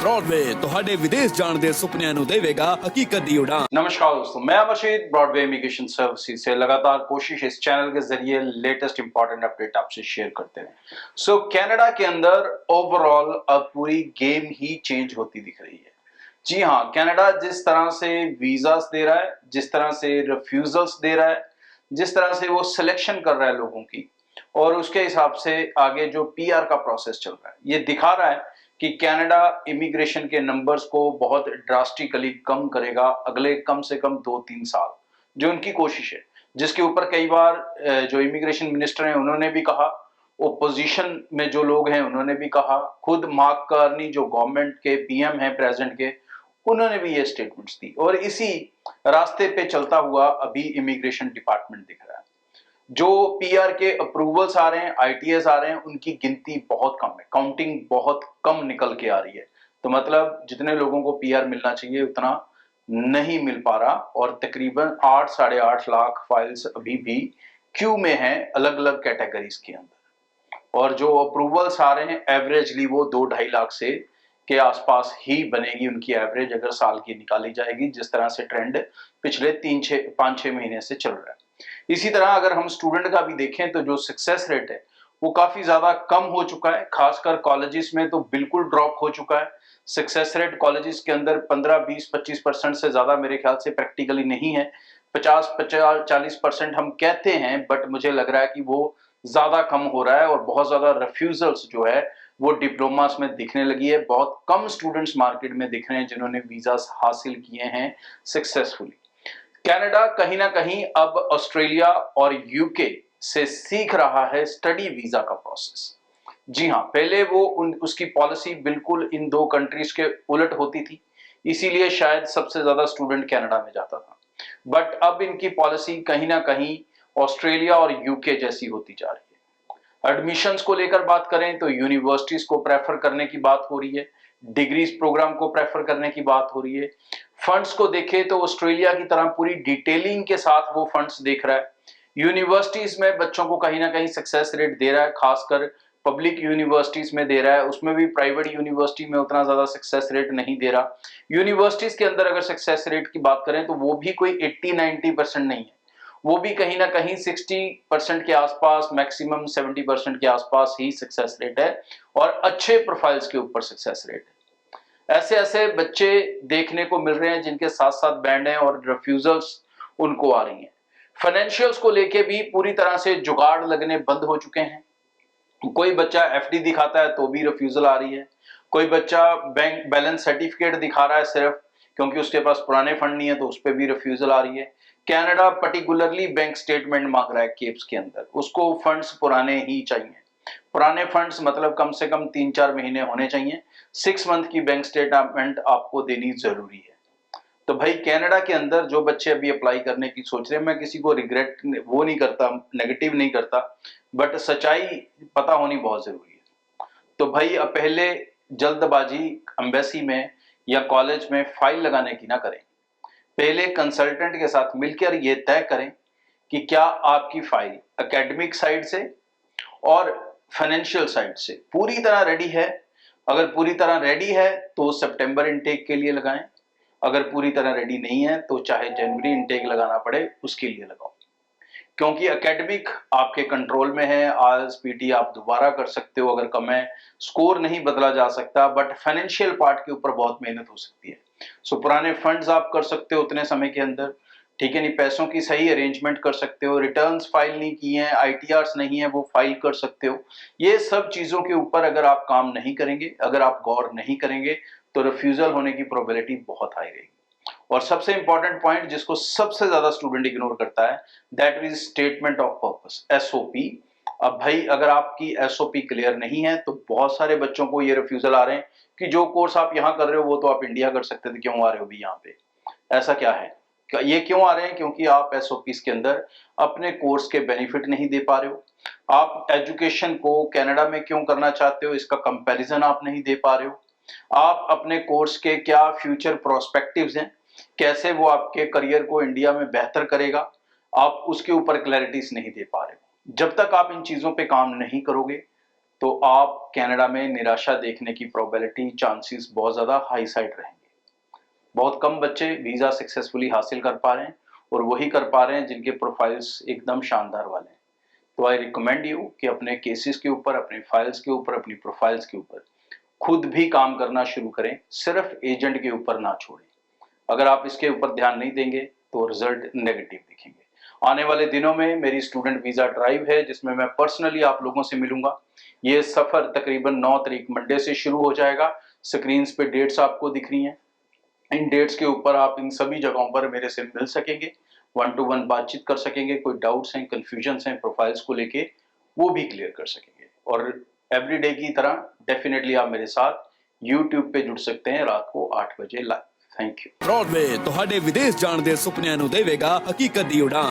Broadway ਤੁਹਾਡੇ ਵਿਦੇਸ਼ ਜਾਣ ਦੇ ਸੁਪਨਿਆਂ ਨੂੰ ਦੇਵੇਗਾ ਹਕੀਕਤ ਦੀ ਉਡਾਨ। नमस्कार दोस्तों, मैं मशीद ब्रॉडवे इमिग्रेशन सर्विसेज से लगातार कोशिश इस चैनल के जरिए लेटेस्ट इंपॉर्टेंट अपडेट आपसे शेयर करते हैं। सो कनाडा के अंदर ओवरऑल अब पूरी गेम ही चेंज होती दिख रही है। जी हाँ, कनाडा जिस तरह से वीजास दे रहा है, जिस तरह से रिफ्यूजल्स दे रहा है, जिस तरह से वो सिलेक्शन कर रहा है लोगों की, और उसके हिसाब से आगे जो पीआर का प्रोसेस चल रहा है, ये दिखा रहा है कि कनाडा इमिग्रेशन के नंबर्स को बहुत ड्रास्टिकली कम करेगा अगले कम से कम 2-3 साल, जो उनकी कोशिश है, जिसके ऊपर कई बार जो इमिग्रेशन मिनिस्टर हैं उन्होंने भी कहा, ओपोजिशन में जो लोग हैं उन्होंने भी कहा, खुद मार्क कार्नी जो गवर्नमेंट के पीएम हैं प्रेजेंट के, उन्होंने भी ये स्टेटमेंट्स दी, और इसी रास्ते पे चलता हुआ अभी इमिग्रेशन डिपार्टमेंट दिख रहा है। जो पीआर के अप्रूवल्स आ रहे हैं, आईटीएस आ रहे हैं, उनकी गिनती बहुत कम है, काउंटिंग बहुत कम निकल के आ रही है। तो मतलब जितने लोगों को पीआर मिलना चाहिए उतना नहीं मिल पा रहा, और तकरीबन 8-8.5 लाख फाइल्स अभी भी क्यू में हैं अलग अलग कैटेगरीज के अंदर, और जो अप्रूवल्स आ रहे हैं एवरेजली वो 2-2.5 लाख से के आसपास ही बनेगी उनकी एवरेज, अगर साल की निकाली जाएगी, जिस तरह से ट्रेंड पिछले 5-6 महीने से चल रहा है। इसी तरह अगर हम स्टूडेंट का भी देखें तो जो सक्सेस रेट है वो काफी ज्यादा कम हो चुका है, खासकर कॉलेजेस में तो बिल्कुल ड्रॉप हो चुका है। सक्सेस रेट कॉलेजेस के अंदर 15-20-25% से ज्यादा मेरे ख्याल से प्रैक्टिकली नहीं है। 50-40% हम कहते हैं, बट मुझे लग रहा है कि वो ज्यादा कम हो रहा है, और बहुत ज्यादा रिफ्यूजल्स जो है वो डिप्लोमास में दिखने लगी है। बहुत कम स्टूडेंट्स मार्केट में दिख रहे हैं जिन्होंने वीजास हासिल किए हैं सक्सेसफुली। कनाडा कहीं ना कहीं अब ऑस्ट्रेलिया और यूके से सीख रहा है स्टडी वीजा का प्रोसेस। जी हाँ, पहले वो उसकी पॉलिसी बिल्कुल इन दो कंट्रीज के उलट होती थी, इसीलिए शायद सबसे ज्यादा स्टूडेंट कनाडा में जाता था, बट अब इनकी पॉलिसी कहीं ना कहीं ऑस्ट्रेलिया और यूके जैसी होती जा रही है। एडमिशंस को लेकर बात करें तो यूनिवर्सिटीज को प्रेफर करने की बात हो रही है, डिग्रीज प्रोग्राम को प्रेफर करने की बात हो रही है। फंड्स को देखें तो ऑस्ट्रेलिया की तरह पूरी डिटेलिंग के साथ वो फंड्स देख रहा है। यूनिवर्सिटीज में बच्चों को कहीं ना कहीं सक्सेस रेट दे रहा है, खासकर पब्लिक यूनिवर्सिटीज में दे रहा है, उसमें भी प्राइवेट यूनिवर्सिटी में उतना ज्यादा सक्सेस रेट नहीं दे रहा। यूनिवर्सिटीज के अंदर अगर सक्सेस रेट की बात करें तो वो भी कोई 80-90% नहीं है, वो भी कहीं ना कहीं 60% के आसपास, मैक्सिमम 70% के आसपास ही सक्सेस रेट है, और अच्छे प्रोफाइल्स के ऊपर सक्सेस रेट है। ऐसे ऐसे बच्चे देखने को मिल रहे हैं जिनके साथ साथ बैंड हैं और रिफ्यूजल्स उनको आ रही हैं। फाइनेंशियल्स को लेके भी पूरी तरह से जुगाड़ लगने बंद हो चुके हैं। कोई बच्चा एफडी दिखाता है तो भी रिफ्यूजल आ रही है, कोई बच्चा बैंक बैलेंस सर्टिफिकेट दिखा रहा है सिर्फ क्योंकि उसके पास पुराने फंड नहीं है तो उस पर भी रिफ्यूजल आ रही है। कनाडा पर्टिकुलरली बैंक स्टेटमेंट मांग रहा है केप्स के अंदर, उसको फंड्स पुराने ही चाहिए। पुराने फंड्स मतलब कम से कम 3-4 महीने होने चाहिए, 6 मंथ की बैंक स्टेटमेंट आपको देनी जरूरी है। तो भाई कनाडा के अंदर जो बच्चे अभी अप्लाई करने की सोच रहे हैं, मैं किसी को रिग्रेट वो नहीं करता, नेगेटिव नहीं करता, बट सच्चाई पता होनी बहुत जरूरी है। तो भाई अब पहले जल्दबाजी एम्बेसी में या कॉलेज में फाइल लगाने की ना करें, पहले कंसल्टेंट के साथ मिलकर ये तय करें कि क्या आपकी फाइल एकेडमिक साइड से और फाइनेंशियल साइड से पूरी तरह रेडी है। अगर पूरी तरह रेडी है तो सितंबर इनटेक के लिए लगाएं, अगर पूरी तरह रेडी नहीं है तो चाहे जनवरी इनटेक लगाना पड़े उसके लिए लगाओ, क्योंकि एकेडमिक आपके कंट्रोल में है। आईएलटीएस पीटी आप दोबारा कर सकते हो अगर कम है, स्कोर नहीं बदला जा सकता, बट फाइनेंशियल पार्ट के ऊपर बहुत मेहनत हो सकती है। सो पुराने फंड्स आप कर सकते हो उतने समय के अंदर, ठीक है, नहीं पैसों की सही अरेंजमेंट कर सकते हो, रिटर्न्स फाइल नहीं किए हैं, आईटीआर्स नहीं है वो फाइल कर सकते हो। ये सब चीजों के ऊपर अगर आप काम नहीं करेंगे, अगर आप गौर नहीं करेंगे तो रिफ्यूजल होने की प्रोबेबिलिटी बहुत हाई रहेगी। और सबसे इंपॉर्टेंट पॉइंट जिसको सबसे ज्यादा स्टूडेंट इग्नोर करता है, that is statement of purpose, SOP. अब भाई अगर आपकी एसओपी क्लियर नहीं है तो बहुत सारे बच्चों को ये रिफ्यूजल आ रहे हैं कि जो कोर्स आप यहाँ कर रहे हो वो तो आप इंडिया कर सकते थे, क्यों आ रहे हो भी यहाँ पे, ऐसा क्या है, ये क्यों आ रहे हैं? क्योंकि आप एसओपीज के अंदर अपने कोर्स के बेनिफिट नहीं दे पा रहे हो। आप एजुकेशन को कनाडा में क्यों करना चाहते हो इसका कंपैरिजन आप नहीं दे पा रहे हो। आप अपने कोर्स के क्या फ्यूचर प्रोस्पेक्टिव्स हैं, कैसे वो आपके करियर को इंडिया में बेहतर करेगा, आप उसके ऊपर क्लैरिटीज नहीं दे पा रहे हो। जब तक आप इन चीजों पे काम नहीं करोगे तो आप कनाडा में निराशा देखने की प्रोबेबिलिटी, चांसेस बहुत ज़्यादा हाई साइड रहेंगे। बहुत कम बच्चे वीज़ा सक्सेसफुली हासिल कर पा रहे हैं और वही कर पा रहे हैं जिनके प्रोफाइल्स एकदम शानदार वाले हैं। तो आई रिकमेंड यू कि अपने केसेस के ऊपर, अपने फाइल्स के ऊपर, अपनी प्रोफाइल्स के ऊपर खुद भी काम करना शुरू करें, सिर्फ एजेंट के ऊपर ना छोड़ें। अगर आप इसके ऊपर ध्यान नहीं देंगे तो रिजल्ट नेगेटिव दिखेंगे। आने वाले दिनों में मेरी स्टूडेंट वीज़ा ड्राइव है जिसमें मैं पर्सनली आप लोगों से मिलूंगा। ये सफ़र तकरीबन 9 तारीख मंडे से शुरू हो जाएगा। स्क्रीन्स पे डेट्स आपको दिख रही हैं। इन डेट्स के ऊपर आप इन सभी जगहों पर मेरे से मिल सकेंगे, 1 to 1 बातचीत कर सकेंगे, कोई डाउट्स हैं, कन्फ्यूजन्स हैं प्रोफाइल्स को लेके, वो भी क्लियर कर सकेंगे। और एवरीडे की तरह डेफिनेटली आप मेरे साथ YouTube पे जुड़ सकते हैं रात को 8 बजे लाइव। Thank you. ब्रॉडवे ਤੁਹਾਡੇ ਵਿਦੇਸ਼ ਜਾਣ ਦੇ ਸੁਪਨਿਆਂ ਨੂੰ ਦੇਵੇਗਾ ਹਕੀਕਤ ਦੀ ਉਡਾਨ।